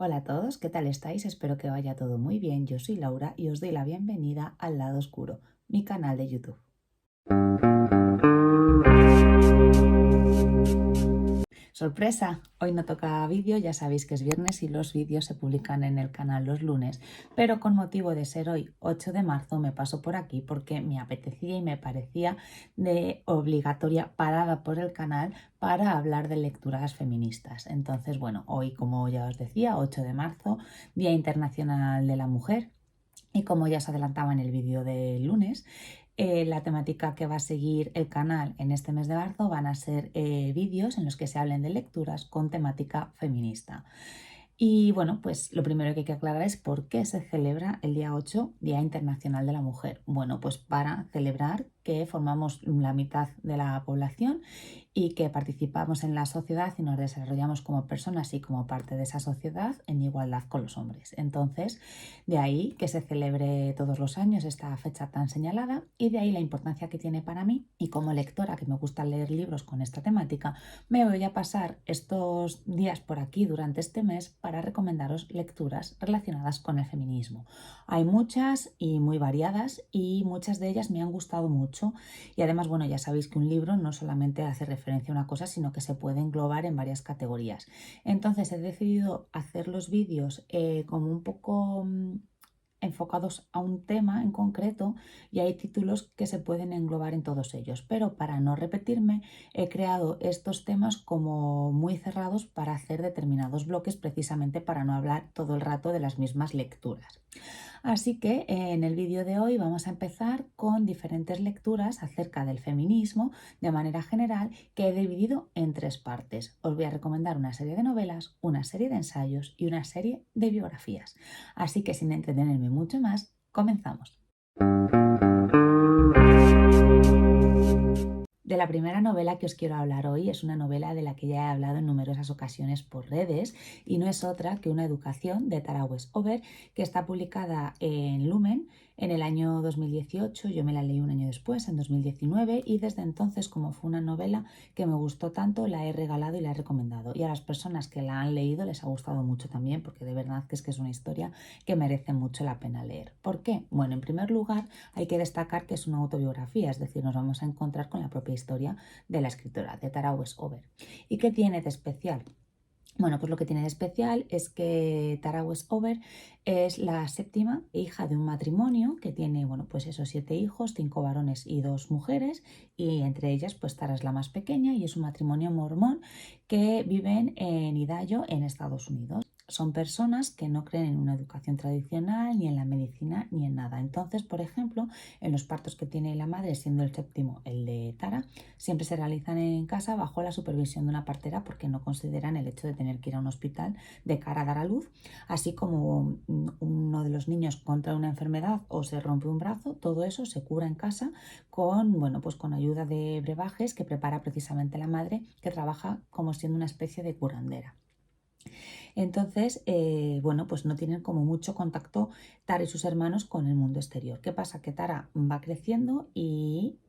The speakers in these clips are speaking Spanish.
Hola a todos, ¿qué tal estáis? Espero que vaya todo muy bien. Yo soy Laura y os doy la bienvenida al Lado Oscuro, mi canal de YouTube. Sorpresa, hoy no toca vídeo, ya sabéis que es viernes y los vídeos se publican en el canal los lunes, pero con motivo de ser hoy 8 de marzo me paso por aquí porque me apetecía y me parecía de obligatoria parada por el canal para hablar de lecturas feministas. Entonces, bueno, hoy como ya os decía, 8 de marzo, Día Internacional de la Mujer. Y como ya os adelantaba en el vídeo del lunes, la temática que va a seguir el canal en este mes de marzo van a ser vídeos en los que se hablen de lecturas con temática feminista. Y bueno, pues lo primero que hay que aclarar es por qué se celebra el día 8, Día Internacional de la Mujer. Bueno, pues para celebrar que formamos la mitad de la población y que participamos en la sociedad y nos desarrollamos como personas y como parte de esa sociedad en igualdad con los hombres. Entonces, de ahí que se celebre todos los años esta fecha tan señalada y de ahí la importancia que tiene para mí. Y como lectora que me gusta leer libros con esta temática, me voy a pasar estos días por aquí durante este mes para recomendaros lecturas relacionadas con el feminismo. Hay muchas y muy variadas y muchas de ellas me han gustado mucho y además, bueno, ya sabéis que un libro no solamente hace referencia a una cosa, sino que se puede englobar en varias categorías. Entonces he decidido hacer los vídeos como un poco enfocados a un tema en concreto y hay títulos que se pueden englobar en todos ellos, pero para no repetirme he creado estos temas como muy cerrados para hacer determinados bloques precisamente para no hablar todo el rato de las mismas lecturas. Así que en el vídeo de hoy vamos a empezar con diferentes lecturas acerca del feminismo de manera general que he dividido en tres partes. Os voy a recomendar una serie de novelas, una serie de ensayos y una serie de biografías. Así que sin entretenerme mucho más, comenzamos. De la primera novela que os quiero hablar hoy es una novela de la que ya he hablado en numerosas ocasiones por redes y no es otra que Una educación de Tara Westover, que está publicada en Lumen en el año 2018. Yo me la leí un año después, en 2019, y desde entonces, como fue una novela que me gustó tanto, la he regalado y la he recomendado. Y a las personas que la han leído les ha gustado mucho también, porque de verdad que es una historia que merece mucho la pena leer. ¿Por qué? Bueno, en primer lugar, hay que destacar que es una autobiografía, es decir, nos vamos a encontrar con la propia historia de la escritora, de Tara Westover. ¿Y qué tiene de especial? Bueno, pues lo que tiene de especial es que Tara Westover es la séptima hija de un matrimonio que tiene, bueno, pues esos 7 hijos, 5 varones y 2 mujeres, y entre ellas, pues Tara es la más pequeña y es un matrimonio mormón que viven en Idaho, en Estados Unidos. Son personas que no creen en una educación tradicional, ni en la medicina, ni en nada. Entonces, por ejemplo, en los partos que tiene la madre, siendo el séptimo el de Tara, siempre se realizan en casa bajo la supervisión de una partera porque no consideran el hecho de tener que ir a un hospital de cara a dar a luz. Así como uno de los niños contrae una enfermedad o se rompe un brazo, todo eso se cura en casa con, bueno, pues con ayuda de brebajes que prepara precisamente la madre, que trabaja como siendo una especie de curandera. Entonces, bueno, pues no tienen como mucho contacto Tara y sus hermanos con el mundo exterior. ¿Qué pasa? Que Tara va creciendo y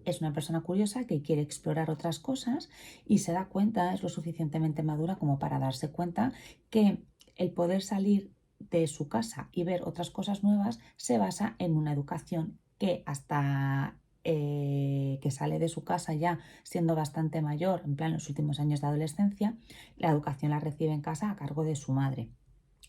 es una persona curiosa que quiere explorar otras cosas y se da cuenta, es lo suficientemente madura como para darse cuenta que el poder salir de su casa y ver otras cosas nuevas se basa en una educación que hasta que sale de su casa ya siendo bastante mayor, en plan los últimos años de adolescencia, la educación la recibe en casa a cargo de su madre.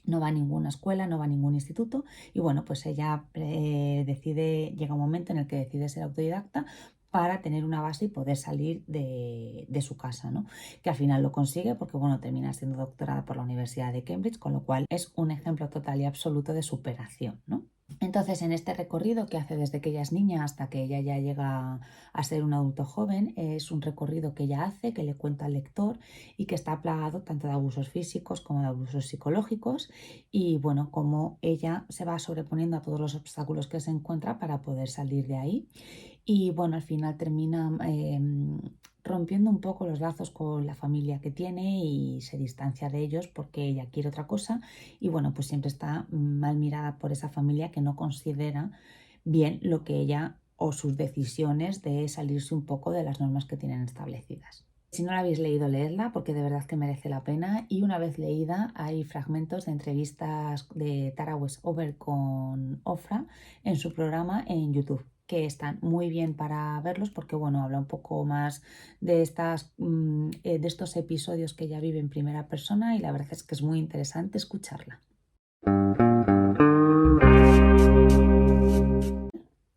No va a ninguna escuela, no va a ningún instituto y bueno, pues ella llega un momento en el que decide ser autodidacta para tener una base y poder salir de su casa, ¿no? Que al final lo consigue porque, bueno, termina siendo doctorada por la Universidad de Cambridge, con lo cual es un ejemplo total y absoluto de superación, ¿no? Entonces, en este recorrido que hace desde que ella es niña hasta que ella ya llega a ser un adulto joven, es un recorrido que ella hace, que le cuenta al lector y que está plagado tanto de abusos físicos como de abusos psicológicos y bueno, como ella se va sobreponiendo a todos los obstáculos que se encuentra para poder salir de ahí y bueno, al final termina rompiendo un poco los lazos con la familia que tiene y se distancia de ellos porque ella quiere otra cosa y bueno, pues siempre está mal mirada por esa familia que no considera bien lo que ella o sus decisiones de salirse un poco de las normas que tienen establecidas. Si no la habéis leído, leedla porque de verdad que merece la pena. Y una vez leída, hay fragmentos de entrevistas de Tara Westover con Ofra en su programa en YouTube, que están muy bien para verlos porque, bueno, habla un poco más de de estos episodios que ella vive en primera persona y la verdad es que es muy interesante escucharla.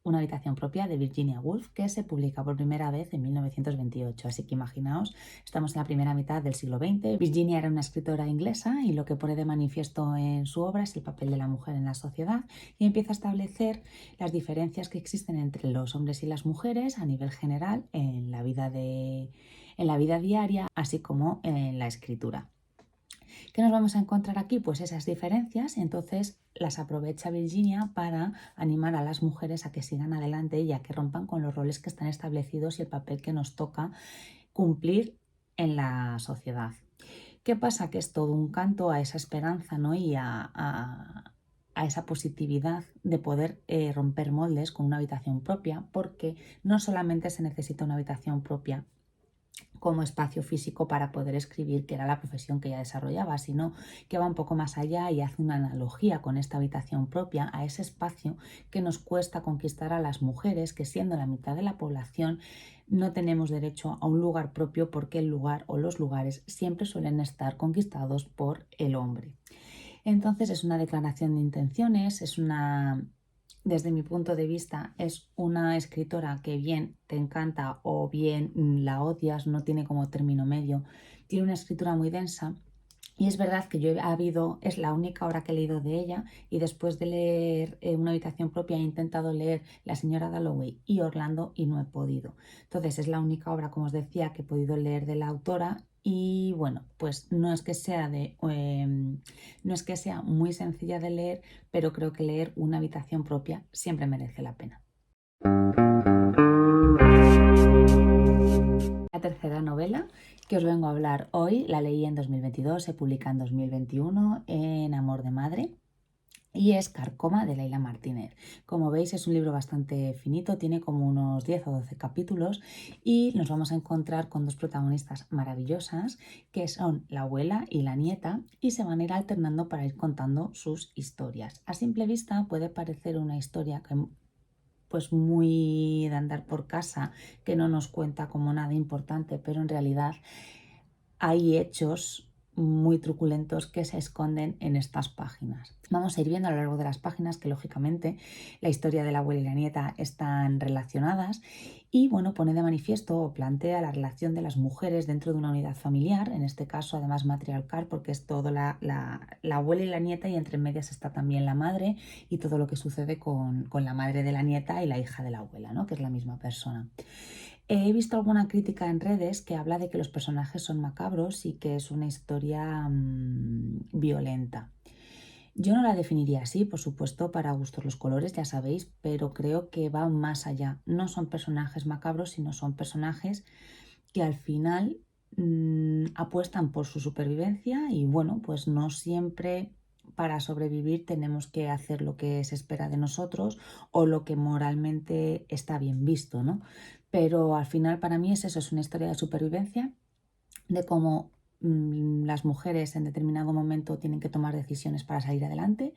Una habitación propia de Virginia Woolf, que se publica por primera vez en 1928. Así que imaginaos, estamos en la primera mitad del siglo XX. Virginia era una escritora inglesa y lo que pone de manifiesto en su obra es el papel de la mujer en la sociedad y empieza a establecer las diferencias que existen entre los hombres y las mujeres a nivel general en la vida diaria, así como en la escritura. ¿Qué nos vamos a encontrar aquí? Pues esas diferencias, entonces las aprovecha Virginia para animar a las mujeres a que sigan adelante y a que rompan con los roles que están establecidos y el papel que nos toca cumplir en la sociedad. ¿Qué pasa? Que es todo un canto a esa esperanza, ¿no? Y a esa positividad de poder romper moldes con una habitación propia, porque no solamente se necesita una habitación propia como espacio físico para poder escribir, que era la profesión que ella desarrollaba, sino que va un poco más allá y hace una analogía con esta habitación propia a ese espacio que nos cuesta conquistar a las mujeres, que siendo la mitad de la población no tenemos derecho a un lugar propio porque el lugar o los lugares siempre suelen estar conquistados por el hombre. Entonces es una declaración de intenciones, desde mi punto de vista, es una escritora que bien te encanta o bien la odias, no tiene como término medio. Tiene una escritura muy densa y es verdad que es la única obra que he leído de ella y después de leer Una habitación propia he intentado leer La señora Dalloway y Orlando y no he podido. Entonces es la única obra, como os decía, que he podido leer de la autora y bueno, pues no es que sea muy sencilla de leer, pero creo que leer Una habitación propia siempre merece la pena. La tercera novela que os vengo a hablar hoy la leí en 2022, se publica en 2021 en Amor de Madre y es Carcoma de Leila Martínez. Como veis es un libro bastante finito, tiene como unos 10 o 12 capítulos y nos vamos a encontrar con dos protagonistas maravillosas que son la abuela y la nieta y se van a ir alternando para ir contando sus historias. A simple vista puede parecer una historia que pues muy de andar por casa, que no nos cuenta como nada importante, pero en realidad hay hechos muy truculentos que se esconden en estas páginas. Vamos a ir viendo a lo largo de las páginas que lógicamente la historia de la abuela y la nieta están relacionadas y bueno, pone de manifiesto o plantea la relación de las mujeres dentro de una unidad familiar, en este caso además matriarcal porque es todo la abuela y la nieta y entre medias está también la madre y todo lo que sucede con la madre de la nieta y la hija de la abuela, ¿no? Que es la misma persona. He visto alguna crítica en redes que habla de que los personajes son macabros y que es una historia violenta. Yo no la definiría así, por supuesto, para gustos los colores, ya sabéis, pero creo que va más allá. No son personajes macabros, sino son personajes que al final apuestan por su supervivencia y bueno, pues no siempre para sobrevivir tenemos que hacer lo que se espera de nosotros o lo que moralmente está bien visto, ¿no? Pero al final para mí es eso, es una historia de supervivencia, de cómo las mujeres en determinado momento tienen que tomar decisiones para salir adelante.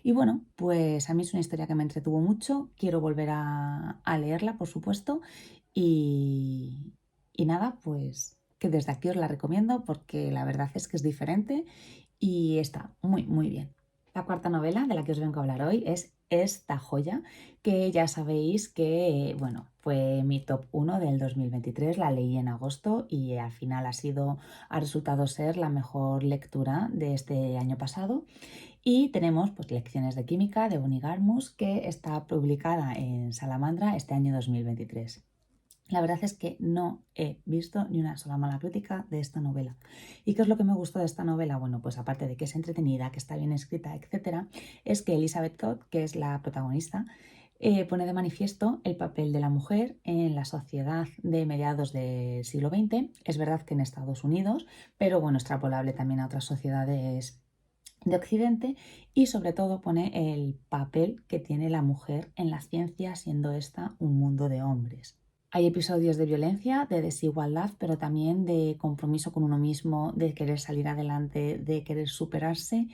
Y bueno, pues a mí es una historia que me entretuvo mucho, quiero volver a leerla, por supuesto, y, y nada, pues que desde aquí os la recomiendo porque la verdad es que es diferente y está muy, muy bien. La cuarta novela de la que os vengo a hablar hoy es Esta joya, que ya sabéis que, bueno, fue mi top 1 del 2023, la leí en agosto y al final ha resultado ser la mejor lectura de este año pasado. Y tenemos pues Lecciones de Química de Bonnie Garmus, que está publicada en Salamandra este año 2023. La verdad es que no he visto ni una sola mala crítica de esta novela. ¿Y qué es lo que me gustó de esta novela? Bueno, pues aparte de que es entretenida, que está bien escrita, etc., es que Elizabeth Todd, que es la protagonista, pone de manifiesto el papel de la mujer en la sociedad de mediados del siglo XX. Es verdad que en Estados Unidos, pero bueno, extrapolable también a otras sociedades de Occidente y sobre todo pone el papel que tiene la mujer en la ciencia, siendo esta un mundo de hombres. Hay episodios de violencia, de desigualdad, pero también de compromiso con uno mismo, de querer salir adelante, de querer superarse.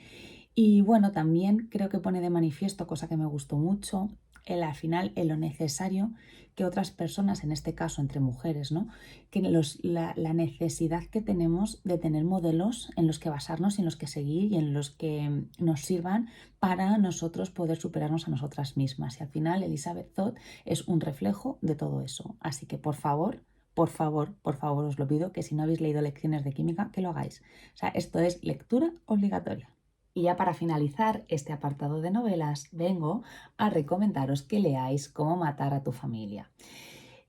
Y bueno, también creo que pone de manifiesto, cosa que me gustó mucho, al final en lo necesario que otras personas, en este caso entre mujeres, ¿no? Que la necesidad que tenemos de tener modelos en los que basarnos, en los que seguir y en los que nos sirvan para nosotros poder superarnos a nosotras mismas. Y al final Elizabeth Zott es un reflejo de todo eso. Así que por favor, por favor, por favor os lo pido, que si no habéis leído lecciones de química, que lo hagáis. O sea, esto es lectura obligatoria. Y ya para finalizar este apartado de novelas, vengo a recomendaros que leáis Cómo matar a tu familia.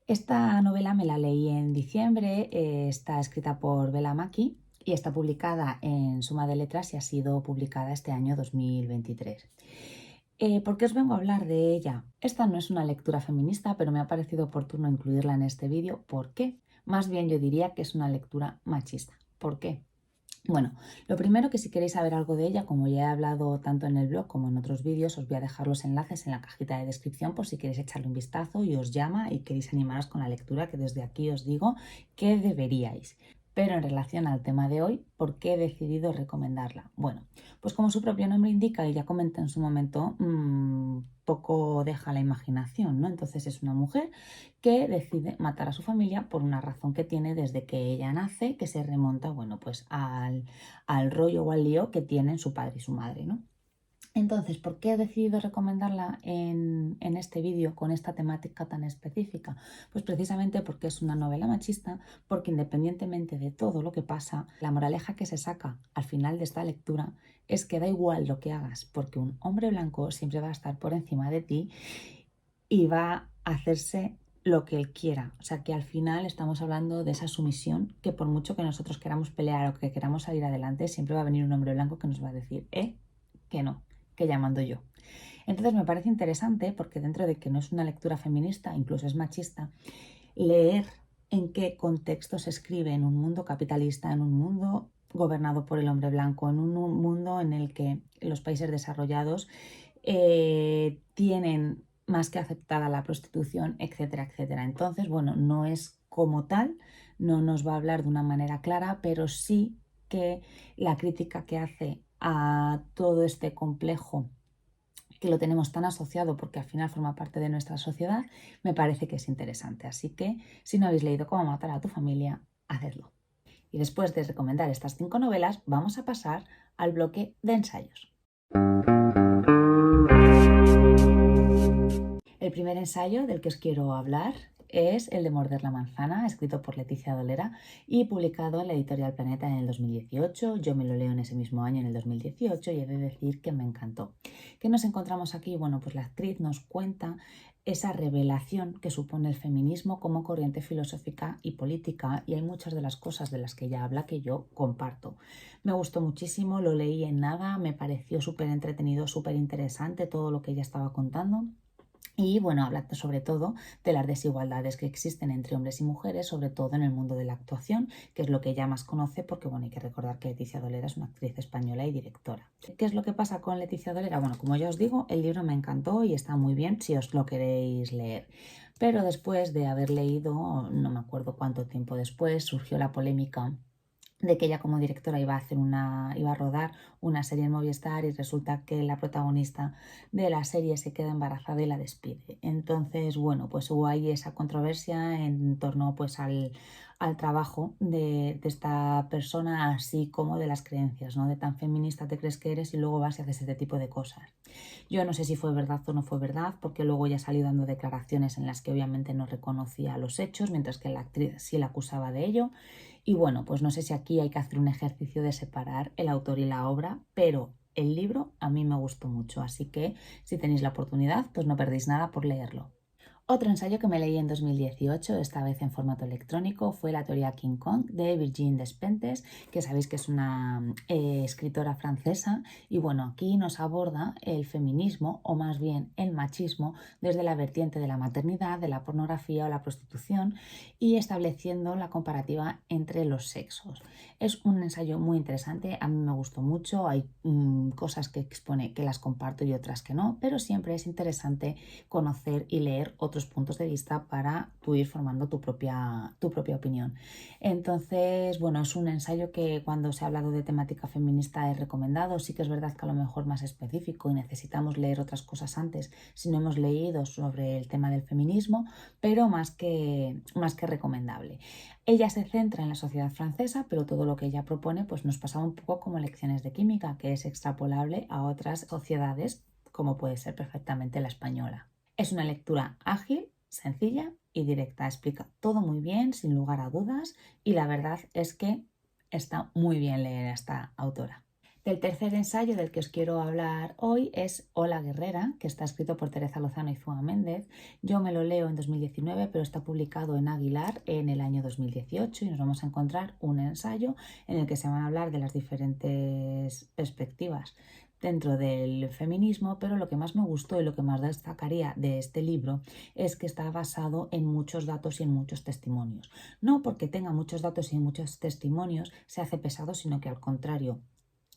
Esta novela me la leí en diciembre, está escrita por Bella Mackie y está publicada en Suma de Letras y ha sido publicada este año 2023. ¿Por qué os vengo a hablar de ella? Esta no es una lectura feminista, pero me ha parecido oportuno incluirla en este vídeo. ¿Por qué? Más bien yo diría que es una lectura machista. ¿Por qué? Bueno, lo primero que si queréis saber algo de ella, como ya he hablado tanto en el blog como en otros vídeos, os voy a dejar los enlaces en la cajita de descripción por si queréis echarle un vistazo y os llama y queréis animaros con la lectura, que desde aquí os digo que deberíais. Pero en relación al tema de hoy, ¿por qué he decidido recomendarla? Bueno, pues como su propio nombre indica y ya comenté en su momento, poco deja la imaginación, ¿no? Entonces es una mujer que decide matar a su familia por una razón que tiene desde que ella nace, que se remonta, bueno, pues al rollo o al lío que tienen su padre y su madre, ¿no? Entonces, ¿por qué he decidido recomendarla en este vídeo con esta temática tan específica? Pues precisamente porque es una novela machista, porque independientemente de todo lo que pasa, la moraleja que se saca al final de esta lectura es que da igual lo que hagas, porque un hombre blanco siempre va a estar por encima de ti y va a hacerse lo que él quiera. O sea que al final estamos hablando de esa sumisión que por mucho que nosotros queramos pelear o que queramos salir adelante, siempre va a venir un hombre blanco que nos va a decir, que no, que ya mando yo. Entonces me parece interesante porque dentro de que no es una lectura feminista, incluso es machista, leer en qué contexto se escribe en un mundo capitalista, en un mundo gobernado por el hombre blanco, en un mundo en el que los países desarrollados tienen más que aceptada la prostitución, etcétera, etcétera. Entonces, bueno, no es como tal, no nos va a hablar de una manera clara, pero sí que la crítica que hace a todo este complejo que lo tenemos tan asociado porque al final forma parte de nuestra sociedad, me parece que es interesante. Así que si no habéis leído Cómo matar a tu familia, hacedlo. Y después de recomendar estas 5 novelas, vamos a pasar al bloque de ensayos. El primer ensayo del que os quiero hablar es el de Morder la manzana, escrito por Leticia Dolera y publicado en la editorial Planeta en el 2018. Yo me lo leo en ese mismo año, en el 2018, y he de decir que me encantó. ¿Qué nos encontramos aquí? Bueno, pues la actriz nos cuenta esa revelación que supone el feminismo como corriente filosófica y política, y hay muchas de las cosas de las que ella habla que yo comparto. Me gustó muchísimo, lo leí en nada, me pareció súper entretenido, súper interesante todo lo que ella estaba contando. Y bueno, habla sobre todo de las desigualdades que existen entre hombres y mujeres, sobre todo en el mundo de la actuación, que es lo que ella más conoce, porque bueno, hay que recordar que Leticia Dolera es una actriz española y directora. ¿Qué es lo que pasa con Leticia Dolera? Bueno, como ya os digo, el libro me encantó y está muy bien si os lo queréis leer. Pero después de haber leído, no me acuerdo cuánto tiempo después, surgió la polémica de que ella como directora iba a rodar una serie en Movistar y resulta que la protagonista de la serie se queda embarazada y la despide. Entonces, bueno, pues hubo ahí esa controversia en torno pues al trabajo de esta persona, así como de las creencias, ¿no? De tan feminista te crees que eres y luego vas y haces este tipo de cosas. Yo no sé si fue verdad o no fue verdad, porque luego ella salió dando declaraciones en las que obviamente no reconocía los hechos, mientras que la actriz sí la acusaba de ello. Y bueno, pues no sé si aquí hay que hacer un ejercicio de separar el autor y la obra, pero el libro a mí me gustó mucho, así que si tenéis la oportunidad, pues no perdéis nada por leerlo. Otro ensayo que me leí en 2018, esta vez en formato electrónico, fue La teoría King Kong de Virginie Despentes, que sabéis que es una escritora francesa, y bueno, aquí nos aborda el feminismo, o más bien el machismo, desde la vertiente de la maternidad, de la pornografía o la prostitución, y estableciendo la comparativa entre los sexos. Es un ensayo muy interesante, a mí me gustó mucho, hay cosas que expone que las comparto y otras que no, pero siempre es interesante conocer y leer otros otros puntos de vista para tú ir formando tu propia opinión. Entonces, bueno, es un ensayo que cuando se ha hablado de temática feminista he recomendado. Sí que es verdad que a lo mejor más específico y necesitamos leer otras cosas antes si no hemos leído sobre el tema del feminismo, pero más que recomendable. Ella se centra en la sociedad francesa, pero todo lo que ella propone pues nos pasa un poco como lecciones de química, que es extrapolable a otras sociedades, como puede ser perfectamente la española. Es una lectura ágil, sencilla y directa. Explica todo muy bien, sin lugar a dudas, y la verdad es que está muy bien leer a esta autora. El tercer ensayo del que os quiero hablar hoy es Hola Guerrera, que está escrito por Teresa Lozano y Zua Méndez. Yo me lo leo en 2019, pero está publicado en Aguilar en el año 2018 y nos vamos a encontrar un ensayo en el que se van a hablar de las diferentes perspectivas dentro del feminismo, pero lo que más me gustó y lo que más destacaría de este libro es que está basado en muchos datos y en muchos testimonios. No porque tenga muchos datos y muchos testimonios se hace pesado, sino que al contrario,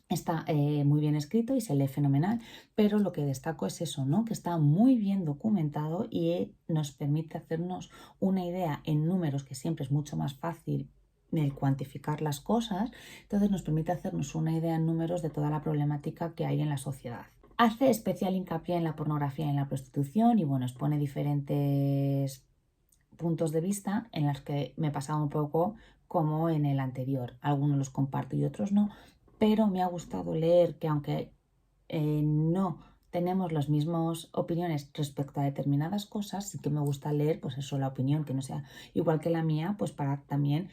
está muy bien escrito y se lee fenomenal, pero lo que destaco es eso, ¿no? Que está muy bien documentado y nos permite hacernos una idea en números, que siempre es mucho más fácil el cuantificar las cosas, entonces nos permite hacernos una idea en números de toda la problemática que hay en la sociedad. Hace especial hincapié en la pornografía y en la prostitución y bueno, expone diferentes puntos de vista en los que me pasaba un poco como en el anterior. Algunos los comparto y otros no, pero me ha gustado leer que aunque no tenemos las mismas opiniones respecto a determinadas cosas, sí que me gusta leer pues eso, la opinión que no sea igual que la mía, pues para también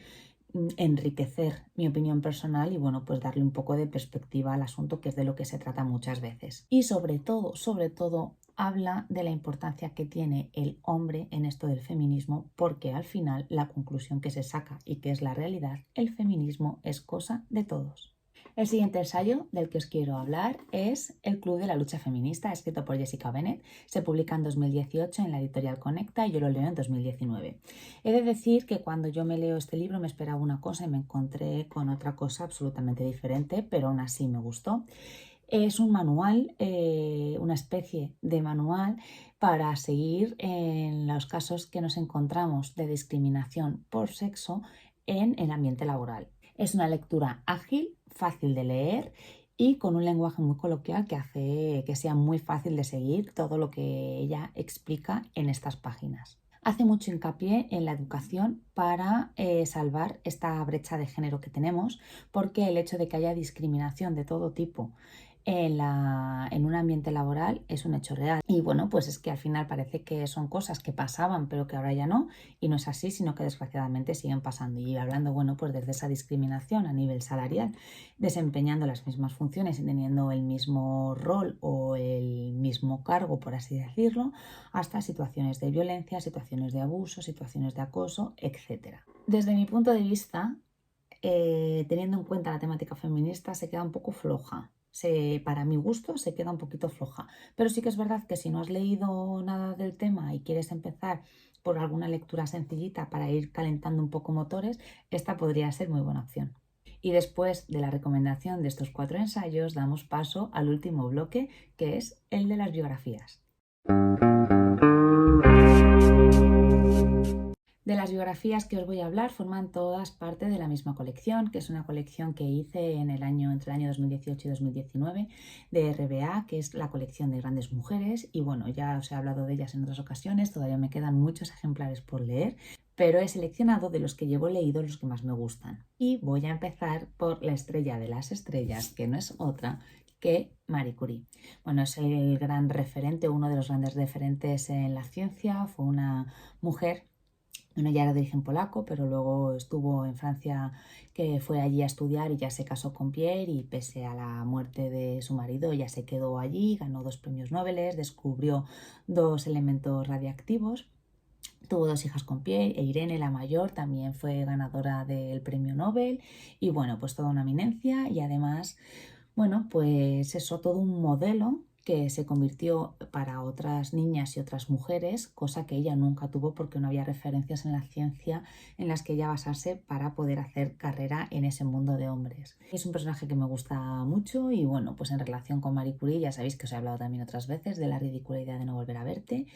enriquecer mi opinión personal y bueno, pues darle un poco de perspectiva al asunto, que es de lo que se trata muchas veces. Y sobre todo, habla de la importancia que tiene el hombre en esto del feminismo, porque al final la conclusión que se saca y que es la realidad, el feminismo es cosa de todos. El siguiente ensayo del que os quiero hablar es El Club de la Lucha Feminista, escrito por Jessica Bennett. Se publica en 2018 en la editorial Conecta y yo lo leo en 2019. He de decir que cuando yo me leo este libro me esperaba una cosa y me encontré con otra cosa absolutamente diferente, pero aún así me gustó. Es un manual, una especie de manual para seguir en los casos que nos encontramos de discriminación por sexo en el ambiente laboral. Es una lectura ágil, fácil de leer y con un lenguaje muy coloquial que hace que sea muy fácil de seguir todo lo que ella explica en estas páginas. Hace mucho hincapié en la educación para salvar esta brecha de género que tenemos, porque el hecho de que haya discriminación de todo tipo en un ambiente laboral es un hecho real. Y bueno, pues es que al final parece que son cosas que pasaban pero que ahora ya no, y no es así, sino que desgraciadamente siguen pasando. Y hablando, bueno, pues desde esa discriminación a nivel salarial, desempeñando las mismas funciones y teniendo el mismo rol o el mismo cargo, por así decirlo, hasta situaciones de violencia, situaciones de abuso, situaciones de acoso, etc. Desde mi punto de vista, teniendo en cuenta la temática feminista, se queda un poco floja. Para mi gusto se queda un poquito floja, pero sí que es verdad que si no has leído nada del tema y quieres empezar por alguna lectura sencillita para ir calentando un poco motores, esta podría ser muy buena opción. Y después de la recomendación de estos 4 ensayos, damos paso al último bloque, que es el de las biografías. De las biografías que os voy a hablar forman todas parte de la misma colección, que es una colección que hice entre el año 2018 y 2019 de RBA, que es la colección de grandes mujeres. Y bueno, ya os he hablado de ellas en otras ocasiones, todavía me quedan muchos ejemplares por leer, pero he seleccionado de los que llevo leídos los que más me gustan. Y voy a empezar por la estrella de las estrellas, que no es otra que Marie Curie. Bueno, es el gran referente, uno de los grandes referentes en la ciencia. Fue una mujer, bueno, ya era de origen polaco, pero luego estuvo en Francia, que fue allí a estudiar y ya se casó con Pierre, y pese a la muerte de su marido ella se quedó allí, ganó 2 premios Nobel, descubrió 2 elementos radiactivos. Tuvo 2 hijas con Pierre, e Irene, la mayor, también fue ganadora del premio Nobel, y bueno, pues toda una eminencia. Y además, bueno, pues eso, todo un modelo que se convirtió para otras niñas y otras mujeres, cosa que ella nunca tuvo porque no había referencias en la ciencia en las que ella basarse para poder hacer carrera en ese mundo de hombres. Es un personaje que me gusta mucho y bueno, pues en relación con Marie Curie ya sabéis que os he hablado también otras veces de La ridícula idea de no volver a verte.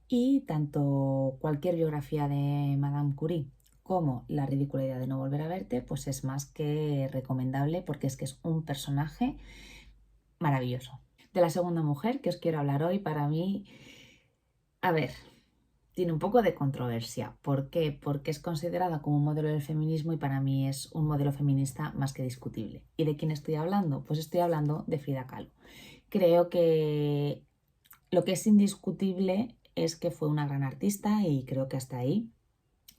Y tanto cualquier biografía de Madame Curie como La ridícula idea de no volver a verte, pues es más que recomendable porque es que es un personaje maravilloso. De la segunda mujer que os quiero hablar hoy, para mí, a ver, tiene un poco de controversia. ¿Por qué? Porque es considerada como un modelo del feminismo y para mí es un modelo feminista más que discutible. ¿Y de quién estoy hablando? Pues estoy hablando de Frida Kahlo. Creo que lo que es indiscutible es que fue una gran artista y creo que hasta ahí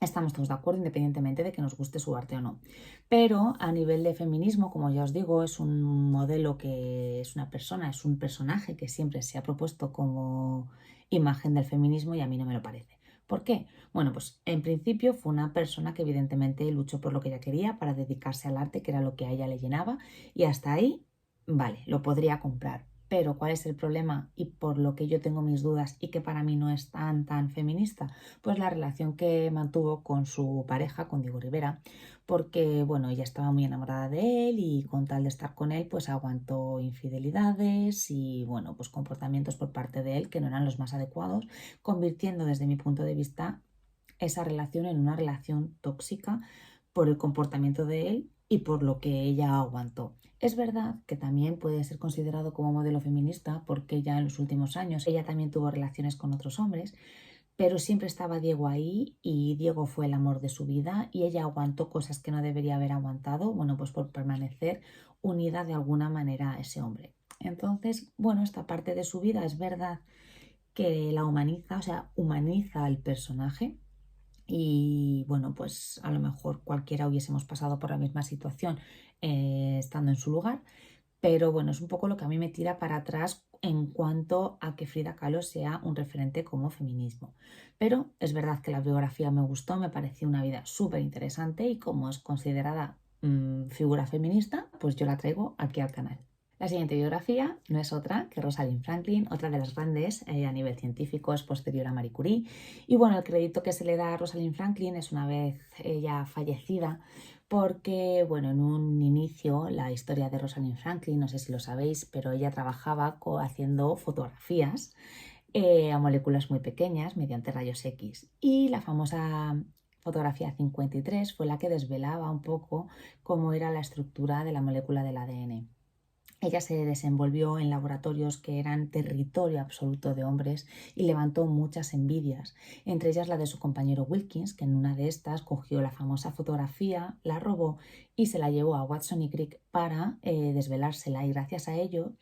estamos todos de acuerdo independientemente de que nos guste su arte o no. Pero a nivel de feminismo, como ya os digo, es un modelo que es una persona, es un personaje que siempre se ha propuesto como imagen del feminismo y a mí no me lo parece. ¿Por qué? Bueno, pues en principio fue una persona que evidentemente luchó por lo que ella quería para dedicarse al arte, que era lo que a ella le llenaba, y hasta ahí, vale, lo podría comprar. Pero ¿cuál es el problema? Y por lo que yo tengo mis dudas y que para mí no es tan feminista, pues la relación que mantuvo con su pareja, con Diego Rivera, porque bueno, ella estaba muy enamorada de él y con tal de estar con él, pues aguantó infidelidades y bueno, pues comportamientos por parte de él que no eran los más adecuados, convirtiendo desde mi punto de vista esa relación en una relación tóxica por el comportamiento de él y por lo que ella aguantó. Es verdad que también puede ser considerado como modelo feminista porque ya en los últimos años ella también tuvo relaciones con otros hombres, pero siempre estaba Diego ahí y Diego fue el amor de su vida y ella aguantó cosas que no debería haber aguantado, bueno, pues por permanecer unida de alguna manera a ese hombre. Entonces, bueno, esta parte de su vida es verdad que la humaniza, o sea, humaniza al personaje y bueno, pues a lo mejor cualquiera hubiésemos pasado por la misma situación estando en su lugar, pero bueno, es un poco lo que a mí me tira para atrás en cuanto a que Frida Kahlo sea un referente como feminismo. Pero es verdad que la biografía me gustó, me pareció una vida súper interesante y como es considerada figura feminista, pues yo la traigo aquí al canal. La siguiente biografía no es otra que Rosalind Franklin, otra de las grandes a nivel científico, es posterior a Marie Curie. Y bueno, el crédito que se le da a Rosalind Franklin es una vez ella fallecida, porque, bueno, en un inicio la historia de Rosalind Franklin, no sé si lo sabéis, pero ella trabajaba haciendo fotografías a moléculas muy pequeñas mediante rayos X. Y la famosa fotografía 53 fue la que desvelaba un poco cómo era la estructura de la molécula del ADN. Ella se desenvolvió en laboratorios que eran territorio absoluto de hombres y levantó muchas envidias, entre ellas la de su compañero Wilkins, que en una de estas cogió la famosa fotografía, la robó y se la llevó a Watson y Crick para desvelársela, y gracias a ello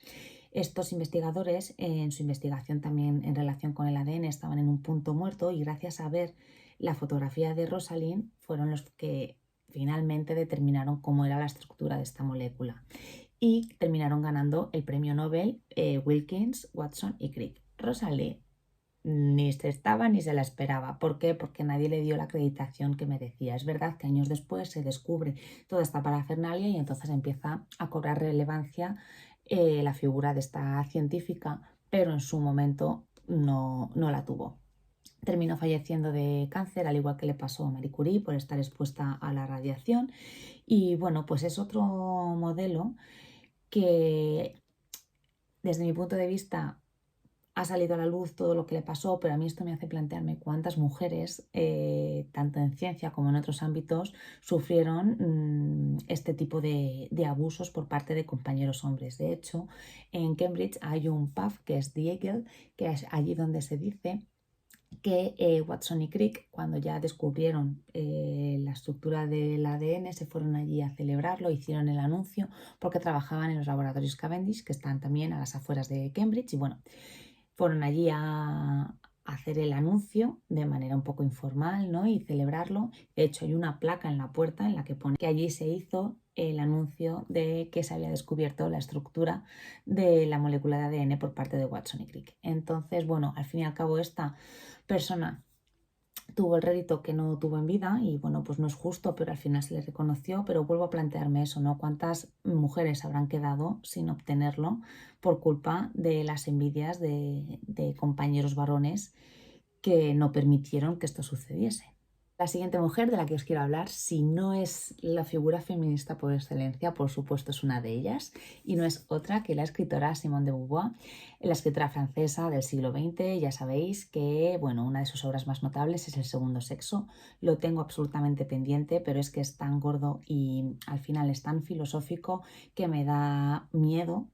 estos investigadores en su investigación también en relación con el ADN estaban en un punto muerto y gracias a ver la fotografía de Rosalind fueron los que finalmente determinaron cómo era la estructura de esta molécula y terminaron ganando el premio Nobel Wilkins, Watson y Crick. Rosalind ni se estaba ni se la esperaba. ¿Por qué? Porque nadie le dio la acreditación que merecía. Es verdad que años después se descubre toda esta parafernalia y entonces empieza a cobrar relevancia la figura de esta científica, pero en su momento no la tuvo. Terminó falleciendo de cáncer, al igual que le pasó a Marie Curie por estar expuesta a la radiación. Y bueno, pues es otro modelo que desde mi punto de vista ha salido a la luz todo lo que le pasó, pero a mí esto me hace plantearme cuántas mujeres, tanto en ciencia como en otros ámbitos, sufrieron este tipo de abusos por parte de compañeros hombres. De hecho, en Cambridge hay un pub que es The Eagle, que es allí donde se dice que Watson y Crick, cuando ya descubrieron la estructura del ADN, se fueron allí a celebrarlo, hicieron el anuncio, porque trabajaban en los laboratorios Cavendish, que están también a las afueras de Cambridge, y bueno, fueron allí a hacer el anuncio de manera un poco informal, ¿no? Y celebrarlo. De hecho, hay una placa en la puerta en la que pone que allí se hizo el anuncio de que se había descubierto la estructura de la molécula de ADN por parte de Watson y Crick. Entonces, bueno, al fin y al cabo esta persona tuvo el rédito que no tuvo en vida y bueno, pues no es justo, pero al final se le reconoció, pero vuelvo a plantearme eso, ¿no? ¿Cuántas mujeres habrán quedado sin obtenerlo por culpa de las envidias de compañeros varones que no permitieron que esto sucediese? La siguiente mujer de la que os quiero hablar, si no es la figura feminista por excelencia, por supuesto es una de ellas, y no es otra que la escritora Simone de Beauvoir, la escritora francesa del siglo XX. Ya sabéis que, bueno, una de sus obras más notables es El segundo sexo. Lo tengo absolutamente pendiente, pero es que es tan gordo y al final es tan filosófico que me da miedo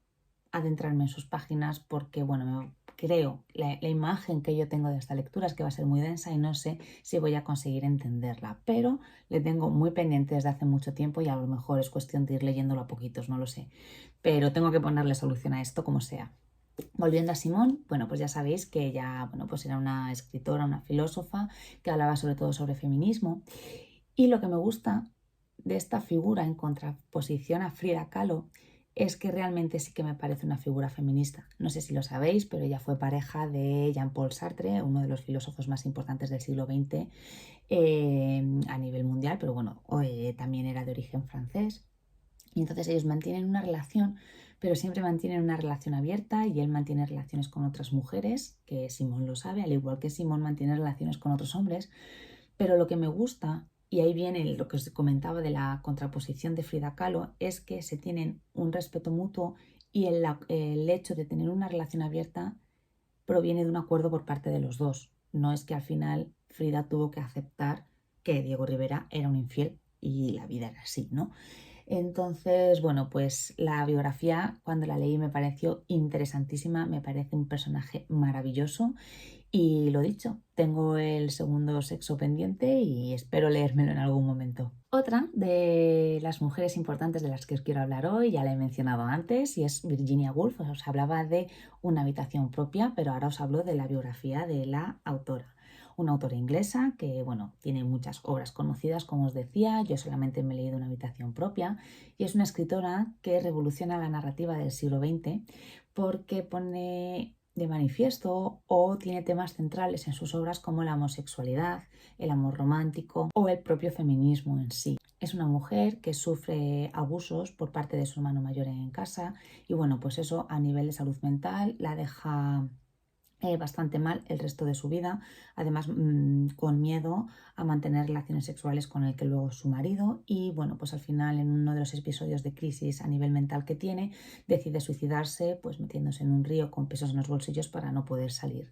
adentrarme en sus páginas porque, bueno, creo, la imagen que yo tengo de esta lectura es que va a ser muy densa y no sé si voy a conseguir entenderla, pero le tengo muy pendiente desde hace mucho tiempo y a lo mejor es cuestión de ir leyéndolo a poquitos, no lo sé, pero tengo que ponerle solución a esto como sea. Volviendo a Simone, bueno, pues ya sabéis que ella, bueno, pues era una escritora, una filósofa que hablaba sobre todo sobre feminismo, y lo que me gusta de esta figura en contraposición a Frida Kahlo es que realmente sí que me parece una figura feminista. No sé si lo sabéis, pero ella fue pareja de Jean-Paul Sartre, uno de los filósofos más importantes del siglo XX a nivel mundial, pero bueno, también era de origen francés. Y entonces ellos mantienen una relación, pero siempre mantienen una relación abierta, y él mantiene relaciones con otras mujeres, que Simone lo sabe, al igual que Simone mantiene relaciones con otros hombres. Pero lo que me gusta, y ahí viene lo que os comentaba de la contraposición de Frida Kahlo, es que se tienen un respeto mutuo, y el hecho de tener una relación abierta proviene de un acuerdo por parte de los dos. No es que al final Frida tuvo que aceptar que Diego Rivera era un infiel y la vida era así, ¿no? Entonces, bueno, pues la biografía, cuando la leí, me pareció interesantísima, me parece un personaje maravilloso, y lo dicho, tengo el segundo sexo pendiente y espero leérmelo en algún momento. Otra de las mujeres importantes de las que os quiero hablar hoy, ya la he mencionado antes, y es Virginia Woolf. Os hablaba de Una habitación propia, pero ahora os hablo de la biografía de la autora. Una autora inglesa que, bueno, tiene muchas obras conocidas, como os decía. Yo solamente me he leído Una habitación propia, y es una escritora que revoluciona la narrativa del siglo XX porque pone de manifiesto o tiene temas centrales en sus obras como la homosexualidad, el amor romántico o el propio feminismo en sí. Es una mujer que sufre abusos por parte de su hermano mayor en casa, y bueno, pues eso a nivel de salud mental la deja bastante mal el resto de su vida, además con miedo a mantener relaciones sexuales con el que luego es su marido, y bueno, pues al final, en uno de los episodios de crisis a nivel mental que tiene, decide suicidarse, pues metiéndose en un río con pesos en los bolsillos para no poder salir.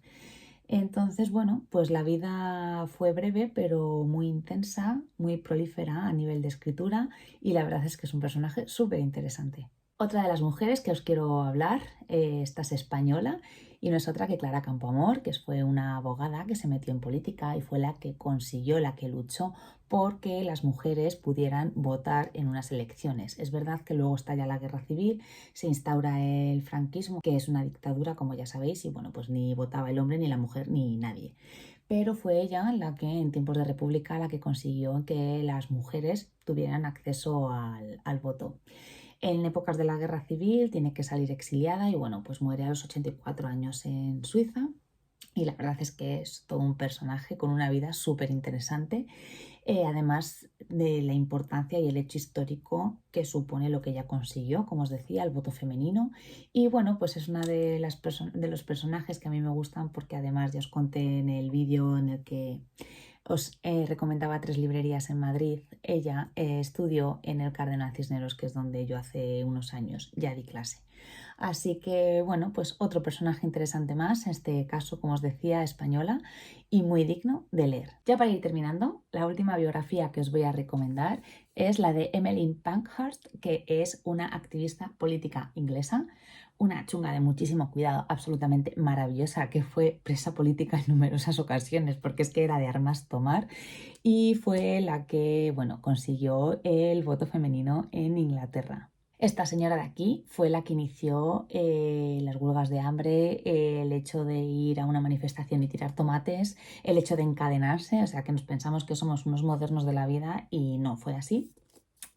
Entonces, bueno, pues la vida fue breve pero muy intensa, muy prolífera a nivel de escritura, y la verdad es que es un personaje súper interesante. Otra de las mujeres que os quiero hablar, esta es española, y no es otra que Clara Campoamor, que fue una abogada que se metió en política y fue la que consiguió, la que luchó porque las mujeres pudieran votar en unas elecciones. Es verdad que luego estalla la guerra civil, se instaura el franquismo, que es una dictadura, como ya sabéis, y bueno, pues ni votaba el hombre, ni la mujer, ni nadie. Pero fue ella la que en tiempos de república la que consiguió que las mujeres tuvieran acceso al voto. En épocas de la guerra civil tiene que salir exiliada y bueno, pues muere a los 84 años en Suiza. Y la verdad es que es todo un personaje con una vida súper interesante, además de la importancia y el hecho histórico que supone lo que ella consiguió, como os decía, el voto femenino. Y bueno, pues es una de de los personajes que a mí me gustan, porque además ya os conté en el vídeo en el que os recomendaba tres librerías en Madrid. Ella estudió en el Cardenal Cisneros, que es donde yo hace unos años ya di clase. Así que, bueno, pues otro personaje interesante más, en este caso, como os decía, española, y muy digno de leer. Ya para ir terminando, la última biografía que os voy a recomendar es la de Emmeline Pankhurst, que es una activista política inglesa, una chunga de muchísimo cuidado, absolutamente maravillosa, que fue presa política en numerosas ocasiones, porque es que era de armas tomar, y fue la que, bueno, consiguió el voto femenino en Inglaterra. Esta señora de aquí fue la que inició las huelgas de hambre, el hecho de ir a una manifestación y tirar tomates, el hecho de encadenarse, o sea que nos pensamos que somos unos modernos de la vida y no fue así.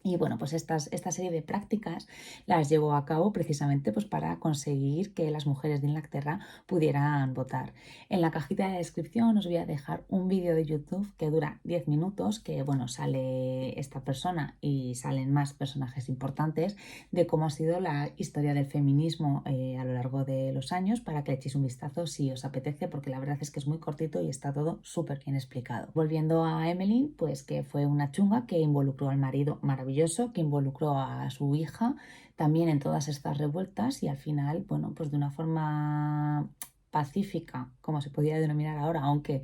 Y bueno, pues esta serie de prácticas las llevó a cabo precisamente pues para conseguir que las mujeres de Inglaterra pudieran votar. En la cajita de descripción os voy a dejar un vídeo de YouTube que dura 10 minutos, que bueno, sale esta persona y salen más personajes importantes de cómo ha sido la historia del feminismo a lo largo de los años, para que le echéis un vistazo si os apetece, porque la verdad es que es muy cortito y está todo súper bien explicado. Volviendo a Emmeline, pues que fue una chunga que involucró al marido maravilloso, que involucró a su hija también en todas estas revueltas, y al final, bueno, pues de una forma pacífica, como se podría denominar ahora, aunque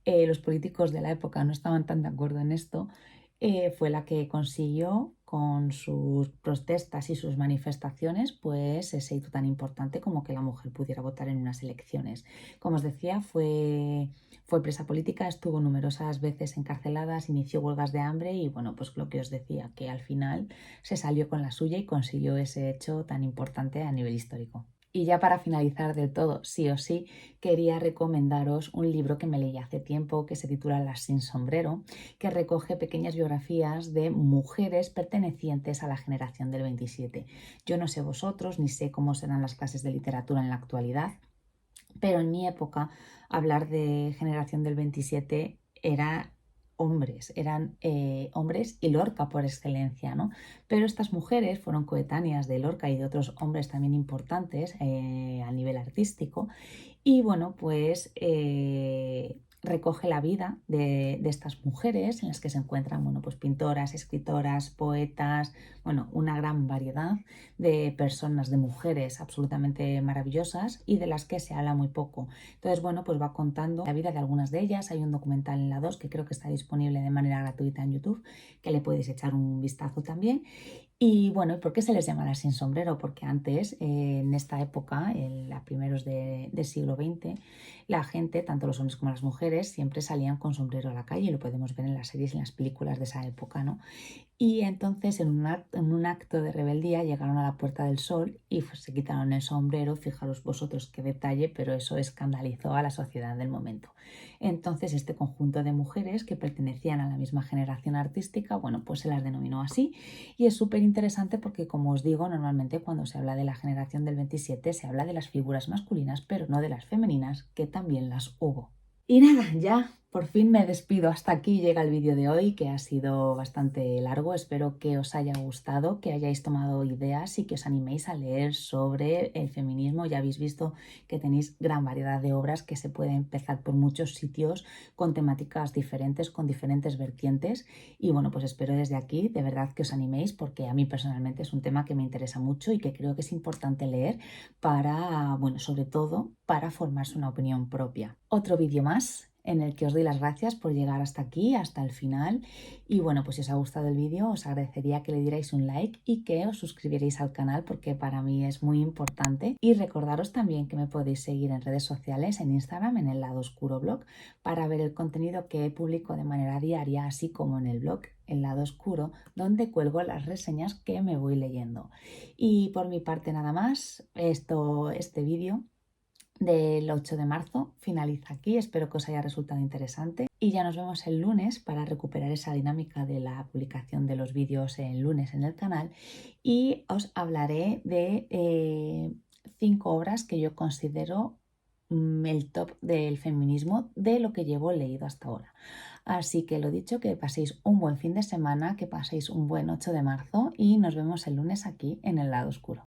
los políticos de la época no estaban tan de acuerdo en esto, fue la que consiguió con sus protestas y sus manifestaciones pues ese hito tan importante como que la mujer pudiera votar en unas elecciones. Como os decía, fue presa política, estuvo numerosas veces encarcelada, inició huelgas de hambre y bueno, pues lo que os decía, que al final se salió con la suya y consiguió ese hecho tan importante a nivel histórico. Y ya para finalizar del todo, sí o sí, quería recomendaros un libro que me leí hace tiempo que se titula Las sin sombrero, que recoge pequeñas biografías de mujeres pertenecientes a la generación del 27. Yo no sé vosotros, ni sé cómo serán las clases de literatura en la actualidad, pero en mi época hablar de generación del 27 era hombres, eran hombres y Lorca por excelencia, ¿no? Pero estas mujeres fueron coetáneas de Lorca y de otros hombres también importantes a nivel artístico, y bueno, pues recoge la vida de estas mujeres en las que se encuentran, bueno, pues pintoras, escritoras, poetas, bueno, una gran variedad de personas, de mujeres absolutamente maravillosas y de las que se habla muy poco. Entonces, bueno, pues va contando la vida de algunas de ellas. Hay un documental en la 2 que creo que está disponible de manera gratuita en YouTube, que le podéis echar un vistazo también. Y bueno, ¿por qué se les llama las sin sombrero? Porque antes, en esta época, a primeros del siglo XX, la gente, tanto los hombres como las mujeres, siempre salían con sombrero a la calle, y lo podemos ver en las series y en las películas de esa época, ¿no? Y entonces en un acto de rebeldía llegaron a la Puerta del Sol y pues, se quitaron el sombrero. Fijaros vosotros qué detalle, pero eso escandalizó a la sociedad del momento. Entonces este conjunto de mujeres que pertenecían a la misma generación artística, bueno, pues se las denominó así, y es súper interesante porque, como os digo, normalmente cuando se habla de la generación del 27 se habla de las figuras masculinas, pero no de las femeninas, que también las hubo. Y nada, ya por fin me despido. Hasta aquí llega el vídeo de hoy, que ha sido bastante largo. Espero que os haya gustado, que hayáis tomado ideas y que os animéis a leer sobre el feminismo. Ya habéis visto que tenéis gran variedad de obras, que se puede empezar por muchos sitios con temáticas diferentes, con diferentes vertientes. Y bueno, pues espero desde aquí de verdad que os animéis, porque a mí personalmente es un tema que me interesa mucho y que creo que es importante leer para, bueno, sobre todo para formarse una opinión propia. Otro vídeo más en el que os doy las gracias por llegar hasta aquí, hasta el final. Y bueno, pues si os ha gustado el vídeo, os agradecería que le dierais un like y que os suscribierais al canal, porque para mí es muy importante. Y recordaros también que me podéis seguir en redes sociales, en Instagram, en el Lado Oscuro Blog, para ver el contenido que publico de manera diaria, así como en el blog El Lado Oscuro, donde cuelgo las reseñas que me voy leyendo. Y por mi parte nada más, este vídeo del 8 de marzo finaliza aquí. Espero que os haya resultado interesante y ya nos vemos el lunes para recuperar esa dinámica de la publicación de los vídeos el lunes en el canal, y os hablaré de 5 obras que yo considero el top del feminismo de lo que llevo leído hasta ahora. Así que lo dicho, que paséis un buen fin de semana, que paséis un buen 8 de marzo y nos vemos el lunes aquí en el Lado Oscuro.